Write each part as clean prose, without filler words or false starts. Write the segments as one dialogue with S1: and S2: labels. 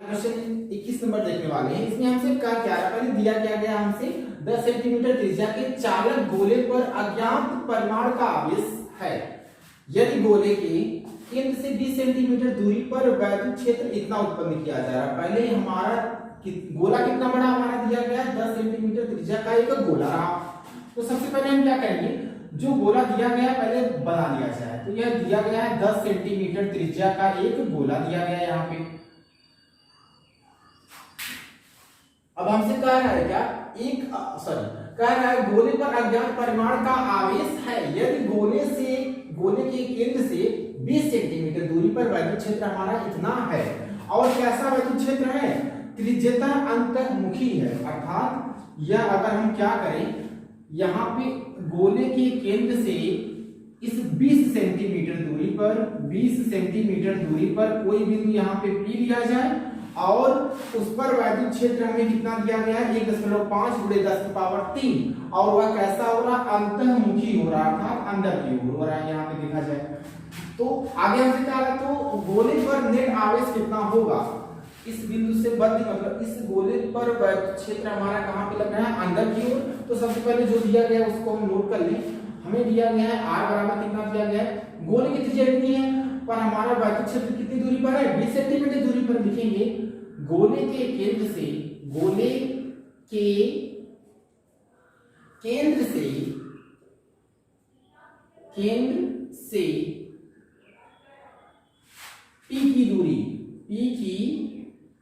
S1: Question 21 number देखने वाले हैं। इसमें हमसे क्या पहले दिया क्या गया हमसे 10 सेंटीमीटर त्रिज्या के चालक गोले पर अज्ञात परिमाण का आवेश है। यदि गोले के केंद्र से 20 सेंटीमीटर दूरी पर वैद्युत क्षेत्र इतना उत्पन्न किया जा रहा है। पहले हमारा गोला कितना बड़ा हमारा दिया गया 10 सेंटीमीटर त्रिज्या का एक गोला रहा। तो सबसे पहले हम क्या करेंगे, जो गोला दिया गया पहले बना लिया जाए। तो यह दिया गया है 10 सेंटीमीटर त्रिज्या का एक गोला दिया गया है यहाँ पे। अब हमसे कह रहा है क्या कह रहा है गोले पर अज्ञात परिमाण का आवेश है। यदि गोले के केंद्र से 20 सेंटीमीटर दूरी पर वैद्युत क्षेत्र हमारा इतना है। और कैसा वैद्युत क्षेत्र है, त्रिज्यता अंतर्मुखी है। अर्थात यह अगर हम क्या करें, यहाँ पे गोले के केंद्र से इस 20 सेंटीमीटर दूरी पर कोई बिंदु यहाँ पे P लिया जाए और उस पर वैद्युत क्षेत्र हमें कितना दिया गया है 1.5 × 10⁻³ और वह कैसा हो रहा, अंतर्मुखी हो रहा था, अंदर की ओर हो रहा है। यहाँ पे देखा जाए तो आगे हमसे क्या है, तो गोले पर नेट आवेश कितना होगा इस बिंदु से बद्ध, मतलब इस गोले पर वैद्युत क्षेत्र हमारा कहाँ पे लग रहा है, अंदर की ओर। तो सबसे पहले जो दिया गया है उसको हम नोट कर लें। हमें दिया गया है r बराबर कितना दिया गया है, गोले की त्रिज्या इतनी है पर हमारा वैद्युत क्षेत्र कितनी दूरी पर है, 20 सेंटीमीटर दूरी पर। लिखेंगे गोले के केंद्र से P की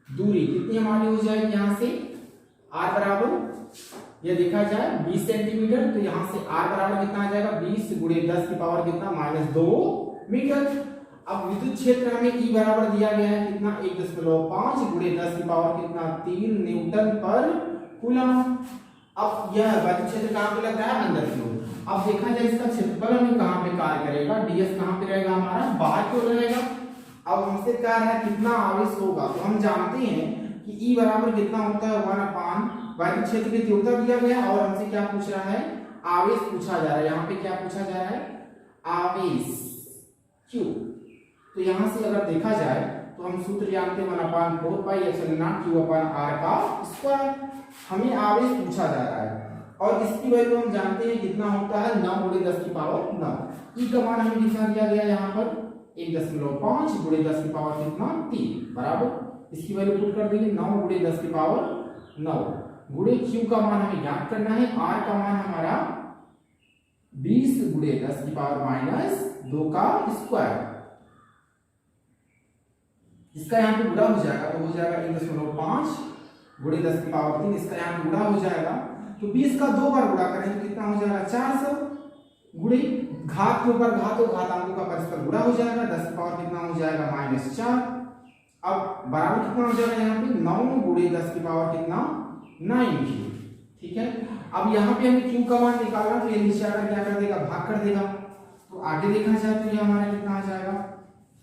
S1: दूरी कितनी हमारी हो जाएगी, यहाँ से r बराबर यह देखा जाए 20 सेंटीमीटर। तो यहाँ से r बराबर कितना आ जाएगा 20 × 10⁻² मीटर। अब विद्युत क्षेत्र हमें E बराबर दिया गया है कितना 1.5 × 10⁻³ न्यूटन पर कूलम। अब यह वैद्युत क्षेत्र कहाँ पे लग रहा है, अंदर की ओर। अब देखा जाए इसका क्षेत्रफल हमें कहाँ पे कार्य करेगा, ds कहाँ पे रहेगा हमारा, बाहर की ओर रहेगा। अब हमसे क्या है कितना आवेश होगा, तो हम जानते हैं कि E बराबर कितना होता है 1/, वैद्युत क्षेत्र की तीव्रता दिया गया और हमसे क्या पूछ रहा है, आवेश पूछा जा रहा है। यहाँ पे क्या पूछा जा रहा है, आवेश Q। तो यहाँ से अगर देखा जाए तो हम सूत्र जानते हैं 1/4πε0Q/r²। हमें आवेश पूछा जा रहा है और इसकी वैल्यू हम जानते हैं कितना होता है 9 × 10⁹। E का मान हमें कितना दिया गया यहाँ पर 1.5 × 10⁻³ बराबर, इसकी वैल्यू पुट कर देंगे 9 × 10⁹ गुणे Q का मान हमें ज्ञात करना है। R का मान हमारा 20 × 10⁻²। इसका यहाँ पे गुणा हो जाएगा तो हो जाएगा 1.5 × 10⁻³ इसका यहाँ पे गुणा हो जाएगा। तो 20 का 2 बार गुणा करें तो कितना हो जाएगा 400 गुणे घात के ऊपर घात और घातांकों का परस्पर गुणा हो जाएगा, 10 पावर कितना हो जाएगा -4। अब बराबर कितना हो जाएगा यहाँ पे 9 × 10⁻³ कितना 9Q। ठीक है, अब यहाँ पे हमें Q का मान निकालना, तो ये नीचे आकर क्या कर देगा, भाग कर देगा। तो आगे देखा जाए तो ये हमारा कितना आ जाएगा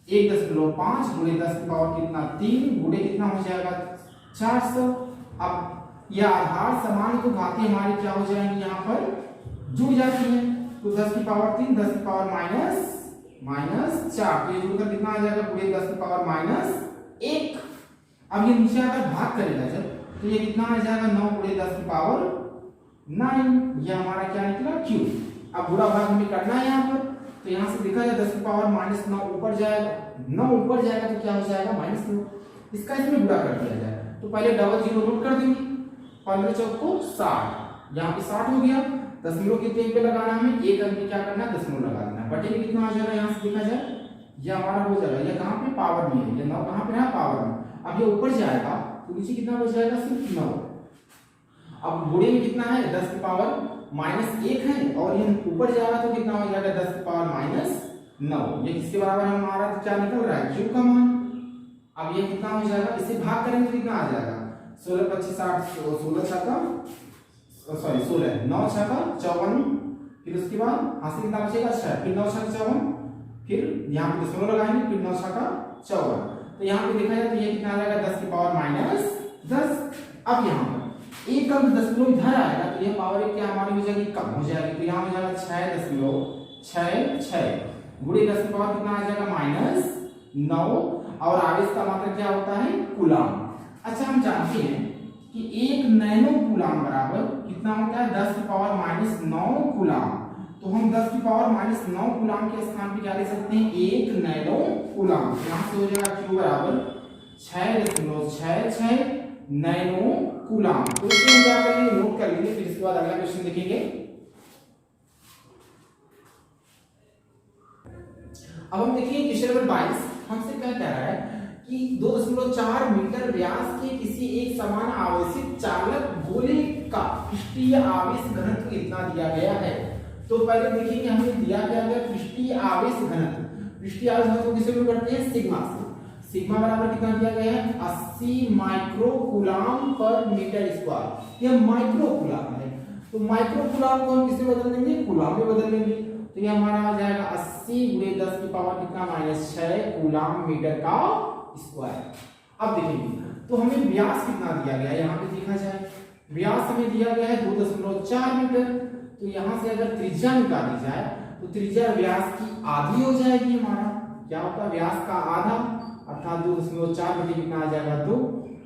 S1: 1.5 × 10⁻³ कितना 3 गुणे कितना हो जाएगा 400। अब यह आधार समान तो घातें हमारी क्या हो जाएंगी, यहाँ पर जुड़ जाती हैं। तो 10⁻³ 10⁻⁻⁻4 तो ये जुड़कर कितना आ जाएगा पूरे 10⁻⁻1। अब ये नीचे आकर भाग करेगा जब, तो ये कितना आ जाएगा 9 × 10⁻⁹ ये हमारा क्या निकला Q। अब बुरा भाग हमें करना है यहाँ पर, तो यहाँ से देखा जाए 10⁻⁻9 ऊपर जाएगा, 9 ऊपर जाएगा तो क्या हो जाएगा -9। इसका इसमें बुरा कर दिया जाए तो पहले डबल 0 नोट कर देंगे, 15 चौको 60, यहाँ पे 60 हो गया। दशमलव कितने पे लगाना है, हमें एक अंक पे क्या करना है, दशमलव लगा देना। बटे में कितना आ जाएगा, यहाँ से देखा जाए ये हमारा हो जाएगा, ये कहाँ पे पावर में है, ये 9 कहाँ पे है पावर में। अब ये ऊपर जाएगा तो नीचे कितना बच जाएगा, सिर्फ 9। अब गुणे में कितना है 10⁻⁻1 है और ये ऊपर जाएगा तो कितना हो जाएगा 10⁻⁹ ये किसके बराबर है हमारा, तो क्या निकल रहा है Q का मान। अब ये कितना हो जाएगा, इसे भाग करेंगे तो कितना आ जाएगा 16 25 60 16 छक्का 9 छक्का 54, फिर उसके बाद हाथ से कितना बचेगा 6, फिर 9 छक्का 54, फिर यहाँ पे दशमलव लगाएंगे, फिर 9 छक्का 54। तो यहाँ पे देखा जाए तो ये कितना आ जाएगा 10⁻⁻10। अब यहाँ पर एक अंक दशमलव इधर आएगा तो ये पावर एक क्या हमारी हो जाएगी, कम हो जाएगी। तो यहाँ हो जाएगा 6.66 गुणे 10 की पावर कितना आ जाएगा -9 और आवेश का मात्रा क्या होता है, कूलम। अच्छा हम जानते हैं कि 1 नैनो कूलाम बराबर कितना होता है 10⁻⁻9 कूलाम। तो हम 10⁻⁻9 कूलाम के स्थान पे क्या ले सकते हैं 1 नैनो कूलाम। यहाँ से हो जाएगा Q बराबर 6.66 नैनो कूलाम। तो इसे हम क्या करेंगे नोट कर लेंगे, फिर इसके बाद अगला क्वेश्चन देखेंगे। अब हम देखिए क्वेश्चन नंबर 22 हमसे क्या कह रहा है कि 2.4 मीटर व्यास के किसी एक समान आवेशित चालक गोले का पृष्ठीय आवेश घनत्व कितना दिया गया है। तो पहले देखिए कि हमें दिया गया है पृष्ठीय आवेश घनत्व। पृष्ठीय आवेश घनत्व किसे करते हैं सिग्मा से। सिग्मा बराबर कितना दिया गया है 80 माइक्रो कूलाम पर मीटर स्क्वायर। यह माइक्रो कूलाम है, तो माइक्रो कूलाम को हम किससे बदल देंगे कूलाम में बदल देंगे। तो ये हमारा आ जाएगा 80 × 10 की पावर कितना -6 कूलाम मीटर का स्क्वायर। अब देखेंगे तो हमें व्यास कितना दिया गया है, यहाँ पे देखा जाए व्यास हमें दिया गया है 2.4 मीटर। तो यहाँ से अगर त्रिज्या निकाली जाए तो त्रिज्या व्यास की आधी हो जाएगी। हमारा क्या होता है व्यास का आधा अर्थात 2.4 बटे कितना आ जाएगा 2।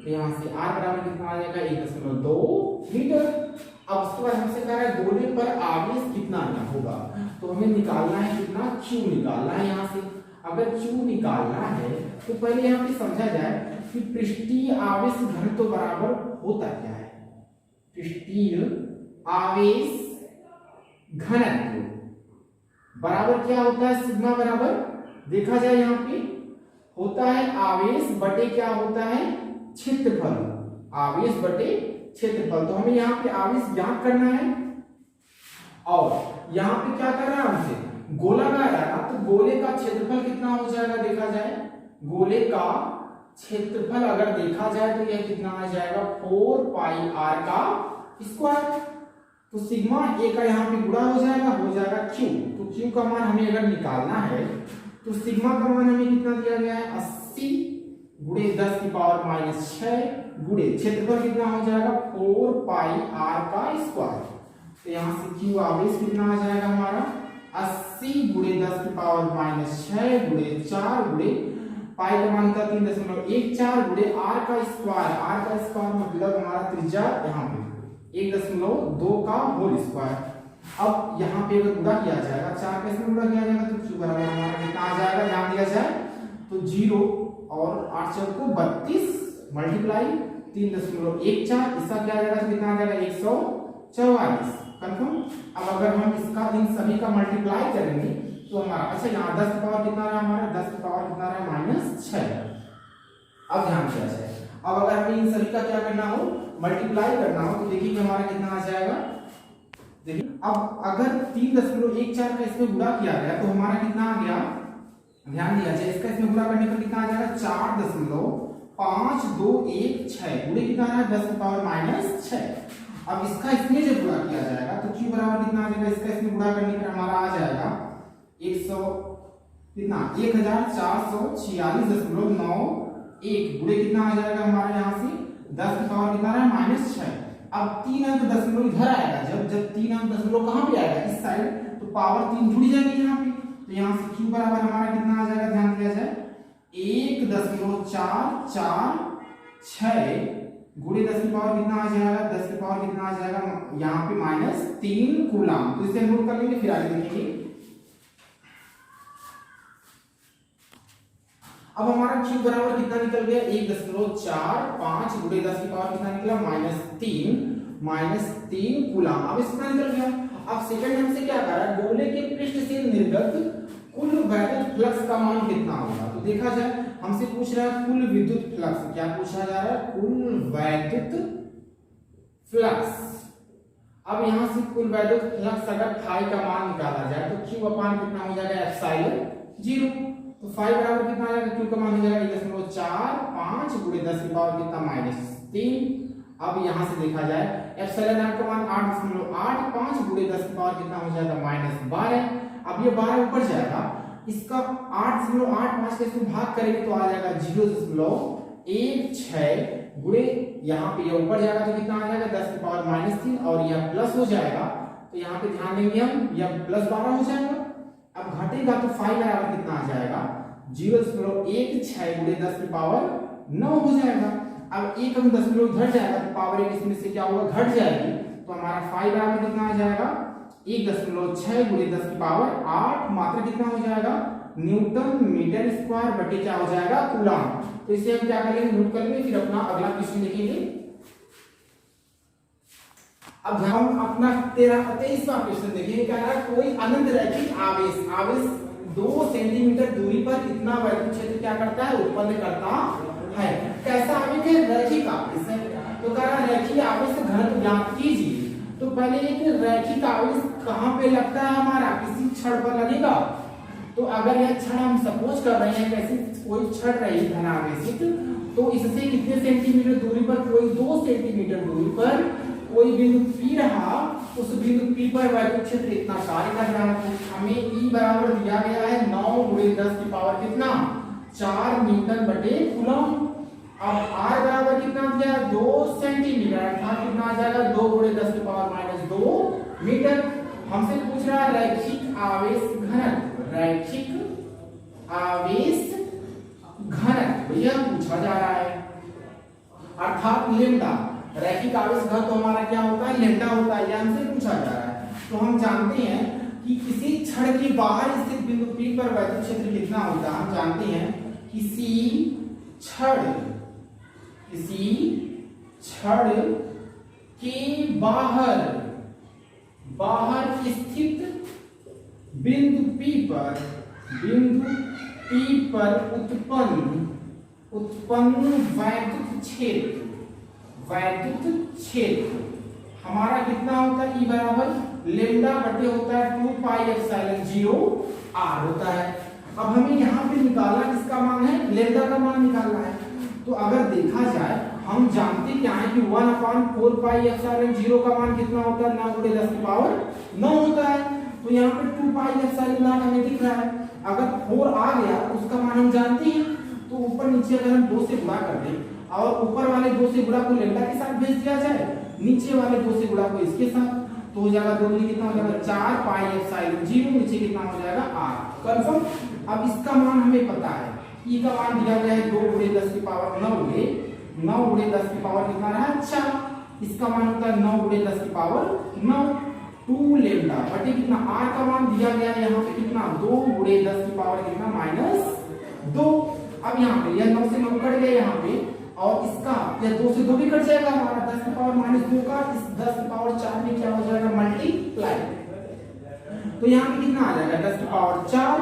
S1: तो यहाँ से r बराबर कितना आ जाएगा 1.2 मीटर। अब उसके बाद हमसे कह रहा है गोले पर आवेश कितना होगा, तो हमें निकालना है कितना Q निकालना है। यहाँ से अगर Q निकालना है तो पहले यहाँ पे समझा जाए कि पृष्ठीय आवेश घनत्व बराबर होता क्या है। पृष्ठीय आवेश घनत्व बराबर क्या होता है सिग्मा बराबर देखा जाए यहाँ पे होता है आवेश बटे क्या होता है क्षेत्रफल। आवेश बटे क्षेत्रफल। तो हमें यहाँ पे आवेश ज्ञात करना है और यहाँ पे क्या कर रहा है हमसे गोलाकार है ना, तो गोले का क्षेत्रफल कितना हो जाएगा देखा जाए। गोले का क्षेत्रफल अगर देखा जाए तो यह कितना आ जाएगा 4πr का स्क्वायर। तो सिग्मा a का यहाँ पे गुणा हो जाएगा Q। तो Q का मान हमें अगर निकालना है तो सिग्मा का मान हमें कितना दिया गया है 80 × 10 की पावर -6 गुणे क्षेत्रफल कितना हो जाएगा 4πr का स्क्वायर। तो यहाँ से Q आवेश कितना आ जाएगा हमारा 80 × 10 की पावर -6 गुणे 4 गुणे पाई का मान था 3.14 गुणे r का स्क्वायर। r का स्क्वायर मतलब हमारा त्रिज्या यहाँ पे 1.2 का होल स्क्वायर। अब यहाँ पे अगर गुणा किया जाएगा 4 कैसे गुणा किया जाएगा तो Q बराबर हमारा कितना आ जाएगा ध्यान दिया जाए तो 0 और 8 चौक को 32 मल्टीप्लाई 3.14 इसका क्या आ जाएगा कितना आ जाएगा 144 कंफर्म। अब अगर हम इसका इन सभी का मल्टीप्लाई करेंगे तो हमारा अच्छा यहाँ 10 की पावर कितना रहा हमारा 10 की पावर कितना रहा -6। अब ध्यान दिया जाए अब अगर हमें इन सभी का क्या करना हो मल्टीप्लाई करना हो तो देखिए हमारा कितना आ जाएगा। देखिए अब अगर 3.14 का इसमें गुणा किया गया तो हमारा कितना आ गया ध्यान दिया जाए। इसका इसमें गुणा करने पर कितना आ जाएगा 4.5216 गुणे कितना आ रहा है 10 की पावर -6। अब इसका इसमें जब गुणा किया जाएगा तो Q बराबर कितना आ जाएगा इसका इसमें गुणा करने पर हमारा आ जाएगा 100 कितना 1446.91 गुणे कितना आ जाएगा हमारे यहाँ से 10 की पावर कितना रहा -6। अब 3 अंक दशमलव इधर आएगा जब 3 अंक दशमलव कहाँ पे आएगा इस साइड तो पावर 3 जुड़ जाएगी यहाँ पे। तो यहाँ से Q बराबर हमारा कितना आ जाएगा ध्यान दिया जाए 1.446 गुणे 10 की पावर कितना आ जाएगा 10 की पावर कितना आ जाएगा यहाँ पे -3 कूलाम। तो इसे नोट कर लेंगे फिर आगे देखेंगे। अब हमारा Q बराबर कितना निकल गया 1.45 गुणे 10 की पावर कितना निकला -3 कूलाम। अब इसका निकल गया। अब सेकंड हमसे क्या कर रहा है गोले के पृष्ठ से निर्गत कुल वैद्युत फ्लक्स का मान कितना होगा। तो देखा जाए हमसे पूछ रहा है कुल विद्युत फ्लक्स। क्या पूछा जा रहा है कुल वैद्युत फ्लक्स। अब यहां से कुल वैद्युत फ्लक्स अगर फाई का मान निकाला जाए तो Q अपान कितना हो जाएगा एप्सिलॉन 0। तो फाई बराबर कितना आ जाएगा Q का मान हो जाएगा 1.45 गुणे 10 की पावर कितना -3। अब यहां से देखा जाए एप्सिलॉन r का मान 8.85 गुणे 10 की पावर कितना हो जाएगा -12। अब ये 12 ऊपर जाएगा इसका 8.85 के इसमें भाग करेंगे तो आ जाएगा 0.16 गुणे यहाँ पे ये ऊपर जाएगा तो कितना आ जाएगा 10 की पावर -3 और यह प्लस हो जाएगा तो यहाँ पे ध्यान देंगे हम यह +12 हो जाएगा। अब घटेगा तो फाई बराबर कितना आ जाएगा 0.16 गुणे 10 की पावर 9 हो जाएगा। अब एक हम दशमलव घट जाएगा तो पावर एक इसमें से क्या होगा, घट जाएगी, तो हमारा फाइव बराबर कितना आ जाएगा, 1.6 गुणे 10 की पावर 8 मात्रा कितना हो जाएगा, न्यूटन मीटर स्क्वायर बटे क्या हो जाएगा, कूलम। तो इसे हम क्या करेंगे, नोट कर लेंगे, फिर अपना अगला क्वेश्चन देखेंगे। अब हम अपना 23वां क्वेश्चन देखेंगे। कह रहा है कोई अनंत रैखिक आवेश 2 सेंटीमीटर दूरी पर इतना वैद्युत क्षेत्र क्या करता है, उत्पन्न करता है। कैसा आवेश है, रैखिक आवेश है। तो कह रहा है रैखिक आवेश घनत्व ज्ञात कीजिए। तो पहले एक रैखिक आवेश कहां पे लगता है, हमारा किसी छड़ पर लगेगा। तो अगर यह छड़ हम सपोज कर रहे हैं कैसे कोई छड़ रही धनावेशित, तो इससे कितने सेंटीमीटर दूरी पर, कोई 2 सेंटीमीटर दूरी पर कोई बिंदु P रहा, उस बिंदु P पर वैद्युत क्षेत्र इतना कार्य कर रहा है। हमें E बराबर दिया गया है 9 गुणे 10 की पावर कितना, 4 न्यूटन बटे कूलम। अब R बराबर कितना दिया है, 2 सेंटीमीटर, अर्थात कितना आ जाएगा, 2 गुणे 10 की पावर माइनस 2 मीटर। हमसे पूछ रहा है रैखिक आवेश घनत्व, रैखिक आवेश घनत्व यह पूछा जा रहा है, अर्थात लेम्डा। रैखिक आवेश घनत्व हमारा क्या होता है, लेम्डा होता है, यह हमसे पूछा जा रहा है। तो हम जानते हैं कि किसी छड़ के बाहर स्थित बिंदु P पर वैद्युत क्षेत्र कितना होता है। हम जानते हैं किसी छड़ के बाहर स्थित बिंदु P पर उत्पन्न वैद्युत क्षेत्र हमारा कितना होता है, E बराबर लेम्डा बटे होता है 2 पाई एप्सिलॉन 0 R होता है। अब हमें यहाँ पे निकालना किसका मान है, लेम्डा का मान निकालना है। तो अगर देखा जाए हम जानते क्या है कि 1/4 पाई एप्सिलॉन 0 का मान कितना होता है, 9 गुणे 10 की पावर 9 होता है। तो यहाँ पे 2 पाई एप्सिलॉन 0 हमें दिख रहा है। अगर 4 आ गया तो उसका मान हम जानते हैं, तो ऊपर नीचे अगर हम 2 से गुणा कर दें और ऊपर वाले 2 से गुणा को लेम्डा के साथ भेज दिया जाए, नीचे वाले 2 से गुणा को इसके साथ, तो हो जाएगा 2 में कितना हो जाएगा, 4 पाई एप्सिलॉन 0, नीचे कितना हो जाएगा R। कंफर्म। अब इसका मान हमें पता है, E का मान दिया गया है 2 गुणे 10 की पावर 9 गुणे 10 की पावर कितना रहा, 4। इसका मान होता है 9 गुणे 10 की पावर 9, 2 लेम्डा बटे कितना, R का मान दिया गया है यहाँ पे कितना, 2 गुणे 10 की पावर कितना, -2। अब यहाँ पे यह 9 से 9 कट गया यहाँ पे, और इसका यह 2 से 2 भी कट जाएगा हमारा, 10 की पावर -2 का इस 10 की पावर 4 में क्या हो जाएगा, मल्टीप्लाई। तो यहाँ पे कितना आ जाएगा, 10 की पावर 4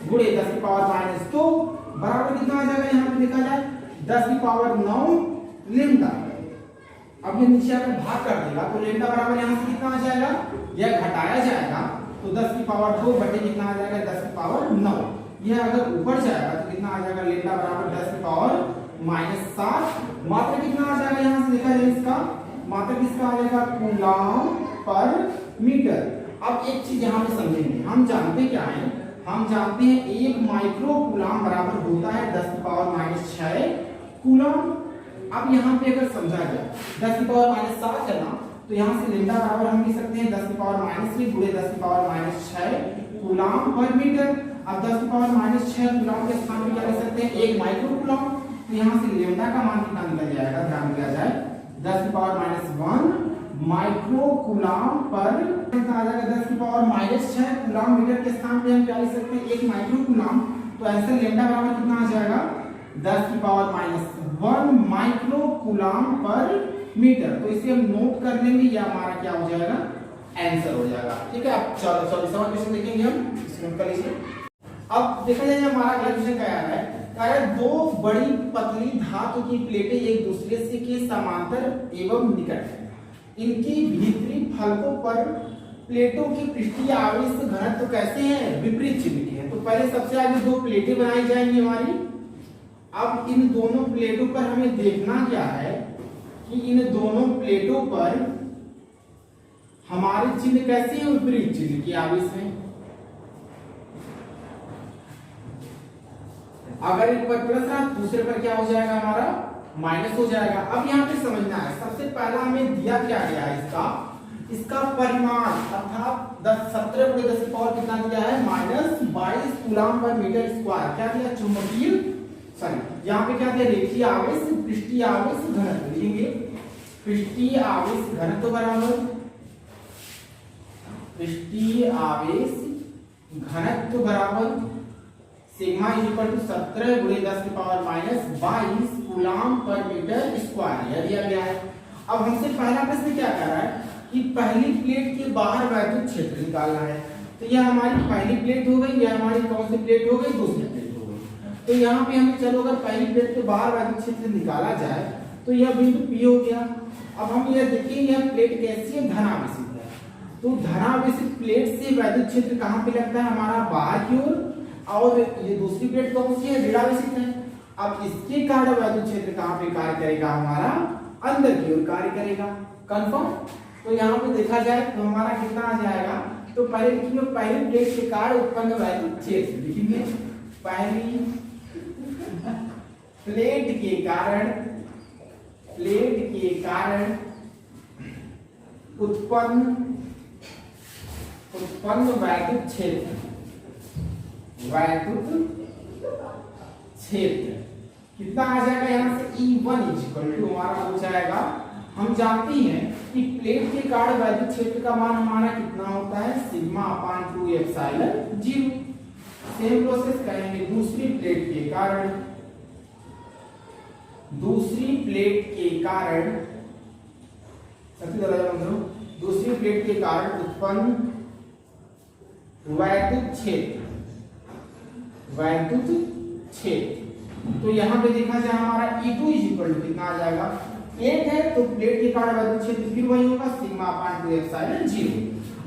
S1: गुणे 10 की पावर -2 बराबर कितना आ जाएगा, यहाँ पे देखा जाए 10 की पावर 9 लेम्डा। अब ये नीचे अगर भाग कर देगा तो लेम्डा बराबर यहाँ से कितना आ जाएगा, यह घटाया जाएगा तो 10 की पावर 2 बटे कितना आ जाएगा, 10 की पावर 9। यह अगर ऊपर जाएगा तो कितना आ जाएगा, लेम्डा बराबर 10 की पावर -7। मात्रा कितना आ जाएगा, यहाँ से देखा जाए इसका मात्रा किसका आ जाएगा, कूलम पर मीटर। अब एक चीज यहाँ पे समझेंगे, हम जानते क्या है, हम जानते हैं 1 माइक्रो कूलम बराबर होता है 10 की पावर -6 कूलम। अब यहाँ पे अगर समझा जाए 10 की पावर -7 है ना, तो यहाँ से लेम्डा बराबर हम लिख सकते हैं 10 की पावर -3 गुणे 10 की पावर -6 कूलम पर मीटर। अब 10 की पावर -6 कूलम के स्थान पे क्या लिख सकते हैं, 1 माइक्रो कूलम। तो यहाँ से लेम्डा का मान कितना निकल जाएगा, ध्यान दिया जाए 10 की पावर -1 माइक्रो कूलम पर कितना आ जाएगा, 10 की पावर -6 कूलम मीटर के स्थान पे हम क्या लिख सकते हैं, 1 माइक्रो कूलम। तो आंसर लेम्डा बराबर कितना आ जाएगा, 10 की power -1 micro coulomb per metre. तो इसे हम नोट कर लेंगे, ये हमारा क्या हो जाएगा, आंसर हो जाएगा। ठीक है, अब चलो 24वां क्वेश्चन देखेंगे हम, इसे नोट कर लीजिए। अब देखा जाए हमारा अगला क्वेश्चन क्या है, दो बड़ी पतली धातु की प्लेटें एक दूसरे से के समांतर एवं निकट हैं। इनकी भीतरी फलकों पर प्लेटों की पृष्ठीय आवेश घनत्व कैसे हैं, विपरीत चिन्ह के हैं। तो पहले सबसे आगे 2 प्लेटें बनाई जाएंगी हमारी। अब इन दोनों प्लेटों पर हमें देखना क्या है कि इन दोनों प्लेटों पर हमारे चिन्ह कैसे हैं, विपरीत चिन्ह की आवेश में। अगर एक पर प्लस रहा दूसरे पर क्या हो जाएगा, हमारा माइनस हो जाएगा। अब यहाँ पे समझना है, सबसे पहला हमें दिया क्या गया है, इसका परिमाण अर्थात 17 गुणे 10 की पावर कितना दिया है, -22 कूलम पर मीटर स्क्वायर। क्या दिया, चुंबकीय यहाँ पे क्या दिया, रेखीय आवेश पृष्ठीय आवेश घनत्व लिखेंगे। पृष्ठीय आवेश घनत्व बराबर पृष्ठीय आवेश घनत्व बराबर सिग्मा इक्वल टू 17 गुणे 10 की पावर माइनस 22 कूलाम पर मीटर स्क्वायर यह दिया गया है। अब हमसे पहला प्रश्न क्या कह रहा है कि पहली प्लेट के बाहर वैद्युत क्षेत्र निकालना है। तो यह हमारी पहली प्लेट हो गई, यह हमारी कौन सी प्लेट हो गई, दूसरी प्लेट हो गई। तो यहाँ पे हमें चलो अगर पहली प्लेट के बाहर वैद्युत क्षेत्र निकाला जाए तो यह बिंदु P हो गया। अब हम यह देखें यह प्लेट कैसी है, धनावेशित है। तो धनावेशित प्लेट से वैद्युत क्षेत्र कहाँ पे लगता है, हमारा बाहर की ओर, और ये दूसरी प्लेट कौन सी है, ऋणावेशित है। अब इसके कारण वैद्युत क्षेत्र कहाँ पे कार्य करेगा, हमारा अंदर की ओर कार्य करेगा। कंफर्म। तो यहाँ पे देखा जाए तो हमारा कितना आ जाएगा, तो पहले लिखिए पहली प्लेट के कारण उत्पन्न वैद्युत क्षेत्र लिखेंगे। पहली प्लेट के कारण उत्पन्न वैद्युत क्षेत्र कितना आ जाएगा, यहाँ से E1 इक्वल टू हमारा हो जाएगा, हम जानते हैं कि प्लेट के कारण वैद्युत क्षेत्र का मान हमारा कितना होता है, सिग्मा अपान 2 एप्सिलॉन 0। सेम प्रोसेस करेंगे दूसरी प्लेट के कारण दूसरी प्लेट के कारण उत्पन्न वैद्युत क्षेत्र। तो यहाँ पे देखा जाए हमारा E2 इक्वल टू कितना आ जाएगा, 8 है। तो प्लेट के कारण वैद्युत क्षेत्र फिर वही होगा, सिग्मा अपान 2 एप्सिलॉन 0।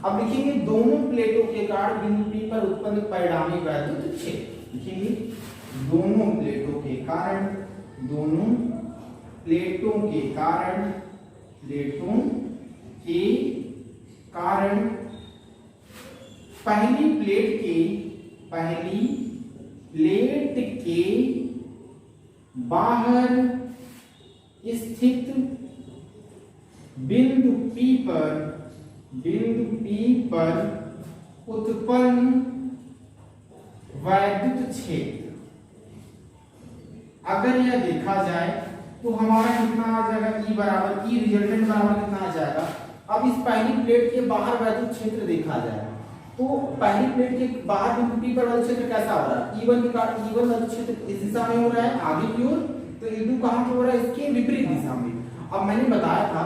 S1: अब लिखेंगे दोनों प्लेटों के कारण बिंदु P पर उत्पन्न परिणामी वैद्युत क्षेत्र लिखेंगे। दोनों प्लेटों के कारण पहली प्लेट के बाहर स्थित बिंदु P पर उत्पन्न वैद्युत क्षेत्र, अगर यह देखा जाए तो हमारा कितना आ जाएगा, E बराबर E रिजल्टेंट बराबर कितना आ जाएगा। अब इस पहली प्लेट के बाहर वैद्युत क्षेत्र देखा जाए तो पहली प्लेट के बाहर बिंदु P पर वैद्युत क्षेत्र कैसा हो रहा है, E1 के कारण E1 वैद्युत क्षेत्र इस दिशा में हो रहा है आगे की ओर, तो E2 कहां पे हो रहा है, इसके विपरीत दिशा में। अब मैंने बताया था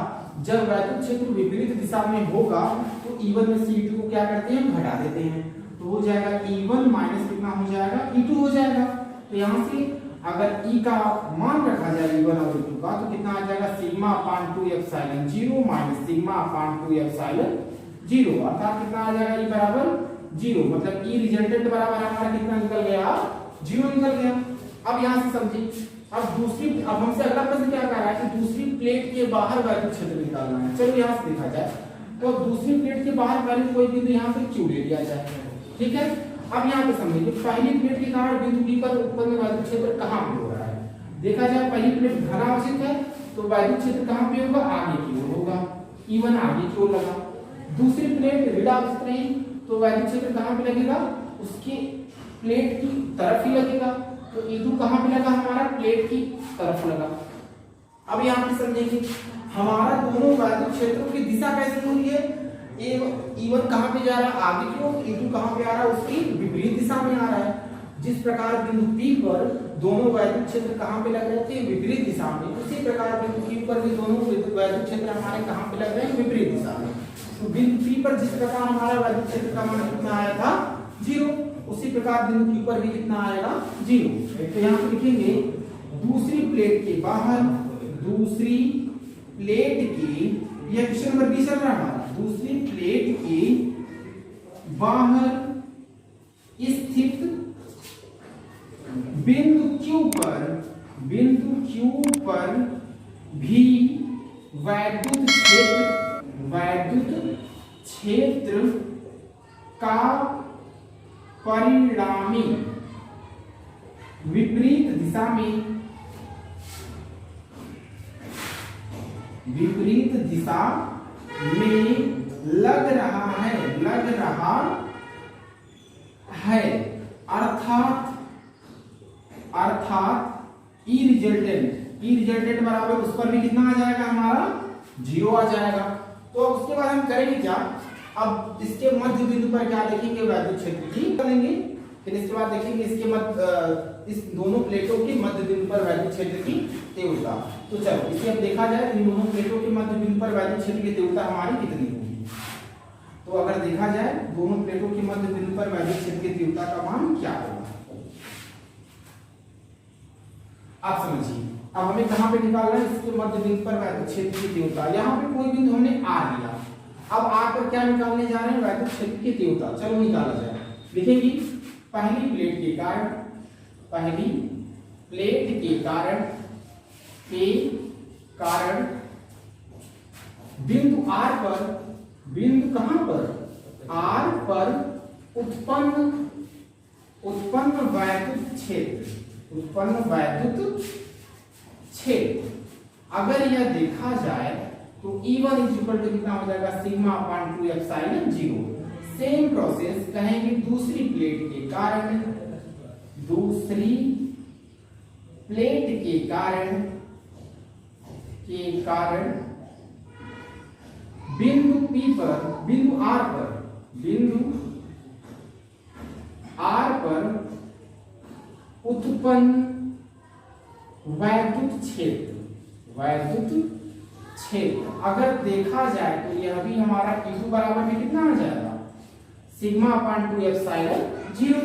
S1: जब वैद्युत क्षेत्र विपरीत दिशा में होगा तो E1 में से E2 को क्या करते हैं, घटा देते हैं। तो हो जाएगा E1 माइनस कितना हो जाएगा, E2 हो जाएगा। तो यहाँ से अगर E का मान रखा जाए E1 और E2 का तो कितना आ जाएगा, सिग्मा अपान 2 एप्सिलॉन 0 माइनस सिग्मा अपान 2 एप्सिलॉन 0, अर्थात कितना आ जाएगा, E बराबर 0। मतलब E रिजल्टेंट बराबर हमारा कितना निकल गया, 0 निकल गया। अब यहाँ से समझिए, अब हमसे अगला प्रश्न क्या कर रहा है कि दूसरी प्लेट के बाहर वैद्युत क्षेत्र निकालना है। चलो यहाँ से देखा जाए तो दूसरी प्लेट के बाहर पहले कोई बिंदु यहाँ पे Q ले लिया जाए, ठीक है। अब यहाँ पे समझिए पहली प्लेट के कारण बिंदु P पर उत्पन्न वैद्युत क्षेत्र कहाँ पे हो रहा है, देखा जाए पहली प्लेट धनावेशित है तो वैद्युत क्षेत्र कहाँ पे होगा, आगे की ओर होगा, E1 आगे की ओर लगा। दूसरी प्लेट ऋणावेशित रही तो वैद्युत क्षेत्र कहाँ पे लगेगा, उसकी प्लेट की तरफ ही लगेगा। तो E2 कहाँ पे लगा, हमारा प्लेट की तरफ लगा। अब यहाँ पे समझेंगे हमारा दोनों वैद्युत क्षेत्रों की दिशा कैसी हो रही है, E1 कहाँ पे जा रहा है, आगे की ओर, E2 कहाँ पे आ रहा है, उसकी विपरीत दिशा में आ रहा है। जिस प्रकार बिंदु P पर दोनों वैद्युत क्षेत्र कहाँ पे लग रहे थे, विपरीत दिशा में, उसी प्रकार बिंदु Q पर भी दोनों वैद्युत क्षेत्र हमारे कहाँ पे लग रहे हैं, विपरीत दिशा में। तो बिंदु P पर जिस प्रकार हमारा वैद्युत क्षेत्र का मान कितना आया था, 0, उसी प्रकार बिंदु Q पर भी कितना आएगा, 0। तो यहाँ पे लिखेंगे दूसरी प्लेट के बाहर, दूसरी प्लेट की, यह क्वेश्चन नंबर 20 चल रहा है हमारा, दूसरी प्लेट के बाहर स्थित बिंदु Q पर भी वैद्युत क्षेत्र का परिणामी विपरीत दिशा में लग रहा है, अर्थात ई रिजल्टेंट बराबर उस पर भी कितना आ जाएगा हमारा 0 आ जाएगा। तो अब उसके बाद हम करेंगे क्या, अब इसके मध्य बिंदु पर क्या देखेंगे, वैद्युत क्षेत्र की करेंगे। फिर इसके बाद देखेंगे इसके मध्य इस दोनों प्लेटों के मध्य बिंदु पर वैद्युत क्षेत्र की तीव्रता। तो चलो इसे अब देखा जाए, इन दोनों प्लेटों के मध्य बिंदु पर वैद्युत क्षेत्र की तीव्रता हमारी कितनी होगी। तो अगर देखा जाए दोनों प्लेटों के मध्य बिंदु पर वैद्युत क्षेत्र की तीव्रता का मान क्या होगा, आप समझिए। अब हमें कहां पे निकालना है, इसके मध्य बिंदु पर वैद्युत क्षेत्र की तीव्रता। यहाँ पे कोई बिंदु हमने R लिया, अब R पर क्या निकालने जा रहे हैं, वैद्युत क्षेत्र की तीव्रता। चलो निकाला जाए। लिखेंगे पहली प्लेट के कारण बिंदु R पर, बिंदु कहां पर, R पर उत्पन्न वैद्युत क्षेत्र अगर यह देखा जाए तो E1 कितना हो जाएगा, सिग्मा अपान 2 एप्सिलॉन 0। सेम प्रोसेस कहेंगे दूसरी प्लेट के कारण बिंदु P पर, बिंदु R पर उत्पन्न वैद्युत क्षेत्र अगर देखा जाए तो यह भी हमारा E2 बराबर में कितना आ जाएगा, सिग्मा अपान 2 एप्सिलॉन 0।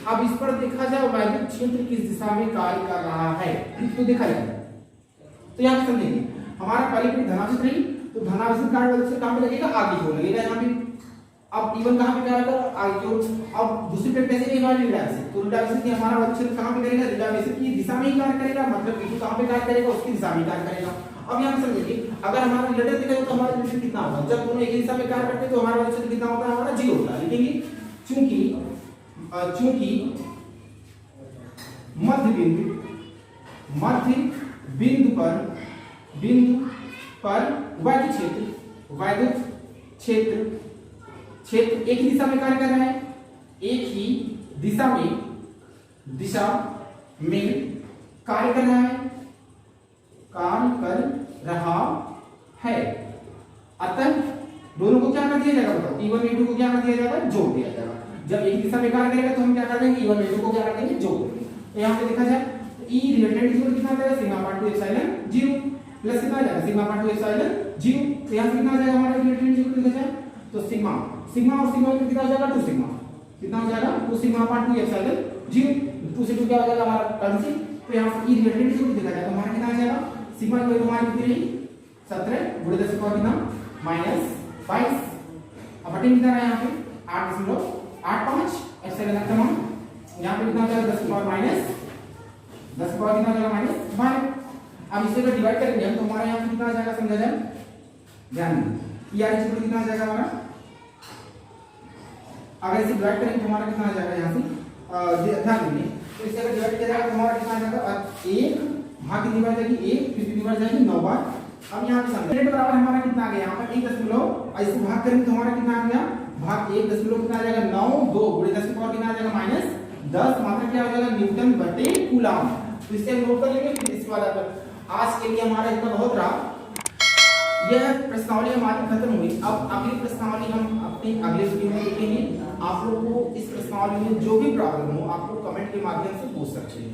S1: अब इस पर देखा जाए वैद्युत क्षेत्र किस दिशा में कार्य कर रहा है, तो देखा जाए तो यहाँ समझेंगे हमारा पहली प्लेट धनावेशित रही, तो धनावेशित कार्य वैद्युत क्षेत्र कहां पे लगेगा, आगे की ओर लगेगा यहाँ पे। अब E1 कहां पे कार्य कर, आगे की ओर। अब दूसरी प्लेट कैसे रहेगा, ऋणावेशित, तो ऋणावेशित की हमारा वैद्युत क्षेत्र कहां पे करेगा, ऋणावेशित की दिशा में ही कार्य करेगा, मतलब E2 कहां पे कार्य करेगा, उसकी दिशा में कार्य करेगा। अब यहाँ समझिए अगर हमारा रिलेटेड देखा तो हमारा रिलेटेड कितना होगा, जब दोनों एक ही दिशा में कार्य करते हैं तो हमारा वैद्युत क्षेत्र कितना होता है, हमारा 0 होता है। लिखेंगे चूंकि मध्य बिंदु पर वैद्युत क्षेत्र एक ही दिशा में कार्य कर रहा है, एक ही दिशा में कार्य कर रहा है, अतः दोनों को क्या कर दिया जाएगा, बताओ E1 E2 को क्या कर दिया जाएगा, जोड़ दिया जाएगा। जब एक दिशा में कार्य करेगा तो हम क्या कर देंगे, E1 E2 को क्या कर देंगे, जोड़ देंगे। तो यहाँ पे देखा जाए तो E रिलेटेड कितना आ जाएगा, सिग्मा अपान 2 एप्सिलॉन 0 प्लस कितना आ जाएगा, सिग्मा अपान 2 एप्सिलॉन 0। तो यहाँ से कितना आ जाएगा हमारा रिलेटेड देखा जाए तो सिग्मा और सिग्मा कितना हो जाएगा, 2 सिग्मा कितना हो जाएगा, 2 सिग्मा अपान 2 एप्सिलॉन 0। 2 से 2 क्या हो जाएगा हमारा कैंसिल। तो यहाँ से E रिलेटेड देखा जाए तो हमारा कितना आ जाएगा, सिग्मा की वैल्यू हमारी कितनी रही, 17 गुणे 10 का कितना -22। अब बटे कितना है यहाँ पे 8.85 एप्सिलॉन का मान, यहाँ पे कितना हो जाएगा 10 की पावर कितना हो जाएगा -12। अब इसे अगर डिवाइड करेंगे हम तो हमारा यहाँ पे कितना आ जाएगा, समझा जाए ध्यान दीजिए यार, इसे कितना आ जाएगा हमारा, अगर इसे डिवाइड करेंगे तो हमारा कितना आ जाएगा, यहाँ से ध्यान दीजिए तो इसे अगर डिवाइड किया जाएगा तो हमारा कितना आ जाएगा, 1 भाग कितनी बार जाएगी, 1 फिर कितनी बार जाएगी, 9 बार। अब यहाँ पे समझिए बराबर हमारा कितना आ गया, यहाँ पर 1 ऐसे भाग करेंगे तो हमारा कितना आ गया, भाग 1 दशमलव कितना आ जाएगा, 9 2 गुणे 10 की पावर कितना आ जाएगा -10, मात्रा क्या हो जाएगा, न्यूटन बटे कूलम। तो इसे हम नोट कर लेंगे। फिर इसके बाद आज के लिए हमारा इतना बहुत रहा, यह प्रश्नावली हमारी खत्म हुई। अब अगली प्रश्नावली हम अपने अगले वीडियो में देखेंगे। आप लोगों को इस प्रश्नावली में जो भी प्रॉब्लम हो आपको कमेंट के माध्यम से पूछ सकते हैं।